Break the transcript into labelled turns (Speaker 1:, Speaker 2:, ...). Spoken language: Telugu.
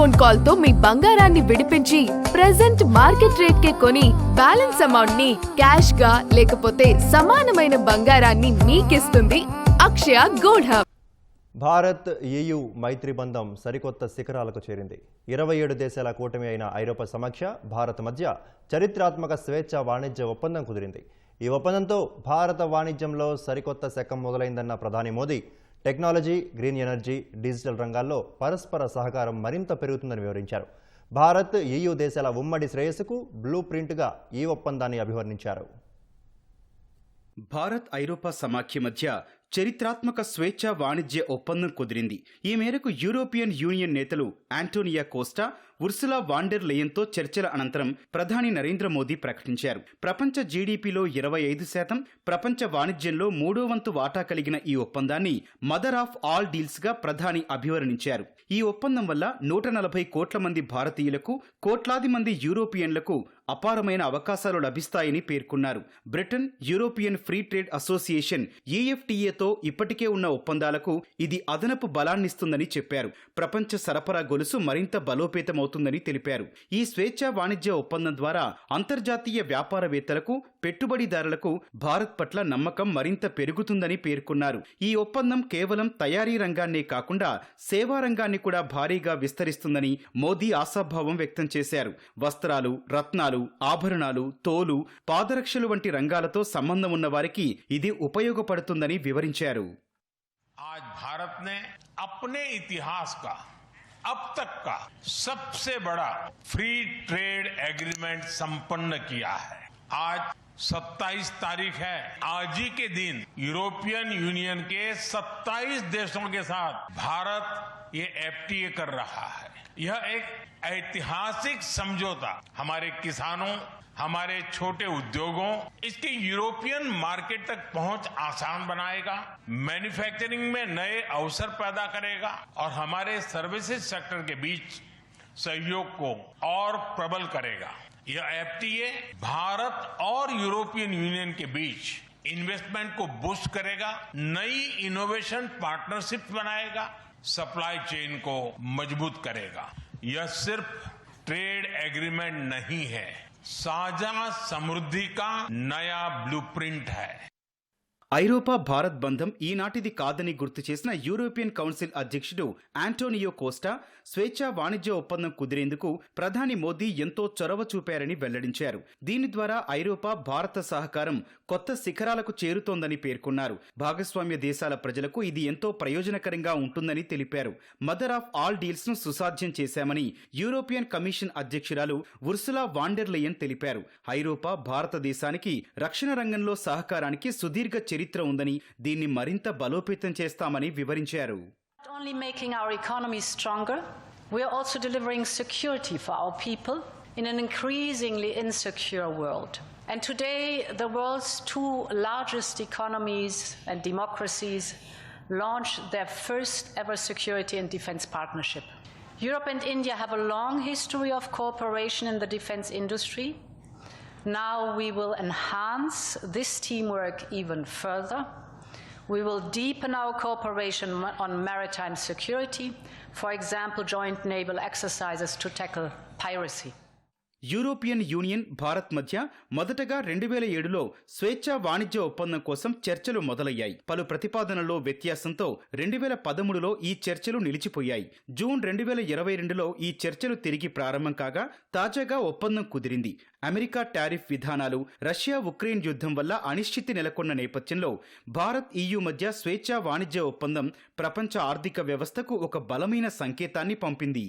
Speaker 1: ఫోన్ కాల్ తో మీ బంగారాన్ని విడిపించి ప్రెజెంట్ మార్కెట్ రేట్ కే కొని బ్యాలెన్స్ అమౌంట్ ని క్యాష్ గా లేకపోతే సమానమైన బంగారాన్ని మీకిస్తుంది అక్షయ గోల్డ్ హబ్.
Speaker 2: భారత్ EU మైత్రి బంధం సరికొత్త శిఖరాలకు చేరింది. 27 దేశాల కూటమి అయిన ఐరోపా సమక్ష భారత్ మధ్య చరిత్రాత్మక స్వేచ్ఛ వాణిజ్య ఒప్పందం కుదిరింది. ఈ ఒప్పందంతో భారత వాణిజ్యంలో సరికొత్త శకం మొదలైందన్న ప్రధాని Modi technology, green energy, digital రంగాల్లో పరస్పర సహకారం మరింత పెరుగుతుందని వివరించారు. భారత్ EU దేశాల ఉమ్మడి శ్రేయస్సుకు బ్లూ ప్రింట్గా ఈ ఒప్పందాన్ని అభివర్ణించారు.
Speaker 3: భారత్ ఐరోపా సమాఖ్య మధ్య చరిత్రాత్మక స్వేచ్ఛ వాణిజ్య ఒప్పందం కుదిరింది. ఈ మేరకు యూరోపియన్ యూనియన్ నేతలు Antonio Costa, Ursula von der లెయన్తో చర్చల అనంతరం ప్రధాని నరేంద్ర మోదీ ప్రకటించారు. ప్రపంచ జీడీపీలో 25%, ప్రపంచ వాణిజ్యంలో 3వ వంతు వాటా కలిగిన ఈ ఒప్పందాన్ని మదర్ ఆఫ్ ఆల్ డీల్స్ గా ప్రధాని అభివర్ణించారు. ఈ ఒప్పందం వల్ల 140 కోట్ల మంది భారతీయులకు, కోట్లాది మంది యూరోపియన్లకు అపారమైన అవకాశాలు లభిస్తాయని పేర్కొన్నారు. Britain, European free trade association EFTAతో ఇప్పటికే ఉన్న ఒప్పందాలకు ఇది అదనపు బలాన్నిస్తుందని చెప్పారు. ప్రపంచ సరఫరా గొలుసు మరింత బలోపేతమవుతుందని తెలిపారు. ఈ స్వేచ్ఛ వాణిజ్య ఒప్పందం ద్వారా అంతర్జాతీయ వ్యాపారవేత్తలకు, పెట్టుబడిదారులకు భారత్ పట్ల నమ్మకం మరింత పెరుగుతుందని పేర్కొన్నారు. ఈ ఒప్పందం కేవలం తయారీ రంగాన్నే కాకుండా సేవా రంగాన్ని కూడా భారీగా విస్తరిస్తుందని మోదీ ఆశాభావం వ్యక్తం చేశారు. వస్త్రాలు, రత్నాలు, ఆభరణాలు, తోలు, పాదరక్షలు వంటి రంగాలతో సంబంధం ఉన్న వారికి ఇది ఉపయోగపడుతుందని వివరించారు.
Speaker 4: आज भारत ने अपने इतिहास का अब तक का सबसे बड़ा फ्री ट्रेड एग्रीमेंट संपन्न किया है. आज 27 तारीख है. आज ही के दिन यूरोपियन यूनियन के 27 देशों के साथ भारत ये FTA कर रहा है. यह एक ऐतिहासिक समझौता हमारे किसानों, हमारे छोटे उद्योगों, इसके यूरोपियन मार्केट तक पहुंच आसान बनाएगा, मैन्युफैक्चरिंग में नए अवसर पैदा करेगा और हमारे सर्विसेज सेक्टर के बीच सहयोग को और प्रबल करेगा. यह FTA भारत और यूरोपियन यूनियन के बीच इन्वेस्टमेंट को बूस्ट करेगा, नई इनोवेशन पार्टनरशिप बनाएगा, सप्लाई चेन को मजबूत करेगा. यह सिर्फ ट्रेड एग्रीमेंट नहीं है, साझा समृद्धि का नया ब्लूप्रिंट है.
Speaker 3: ఐరోపా భారత్ బంధం ఈనాటిది కాదని గుర్తు చేసిన యూరోపియన్ కౌన్సిల్ అధ్యక్షుడు ఆంటోనియో కోస్టా స్వేచ్ఛ వాణిజ్య ఒప్పందం కుదిరేందుకు ప్రధాని మోదీ ఎంతో చొరవ చూపారని వెల్లడించారు. దీని ద్వారా ఐరోపా భారత సహకారం కొత్త శిఖరాలకు చేరుతోందని పేర్కొన్నారు. భాగస్వామ్య దేశాల ప్రజలకు ఇది ఎంతో ప్రయోజనకరంగా ఉంటుందని తెలిపారు. మదర్ ఆఫ్ ఆల్ డీల్స్ ను సుసాధ్యం చేశామని యూరోపియన్ కమిషన్ అధ్యక్షురాలు ఉర్సులా వాన్ డెర్ లెయన్ తెలిపారు. ఐరోపా భారతదేశానికి రక్షణ రంగంలో సహకారానికి సుదీర్ఘ చరిత్ర ఉందని, దీన్ని మరింత బలోపేతం చేస్తామని వివరించారు.
Speaker 5: Not only making our economy stronger, we are also delivering security for our people in an increasingly insecure world. And today, the world's two largest economies and democracies launched their first ever security and defense partnership. Europe and India have a long history of cooperation in the defense industry. Now we will enhance this teamwork even further. We will deepen our cooperation on maritime security, for example, joint naval exercises to tackle piracy.
Speaker 3: European union, Bharat మధ్య మొదటగా 2007లో స్వేచ్ఛ వాణిజ్య ఒప్పందం కోసం చర్చలు మొదలయ్యాయి. పలు ప్రతిపాదనల్లో వ్యత్యాసంతో 2013లో ఈ చర్చలు నిలిచిపోయాయి. జూన్ 2022లో ఈ చర్చలు తిరిగి ప్రారంభం కాగా తాజాగా ఒప్పందం కుదిరింది. అమెరికా టారిఫ్ విధానాలు, రష్యా ఉక్రెయిన్ యుద్ధం వల్ల అనిశ్చితి నెలకొన్న నేపథ్యంలో భారత్ EU మధ్య స్వేచ్ఛ వాణిజ్య ఒప్పందం ప్రపంచ ఆర్థిక వ్యవస్థకు ఒక బలమైన సంకేతాన్ని పంపింది.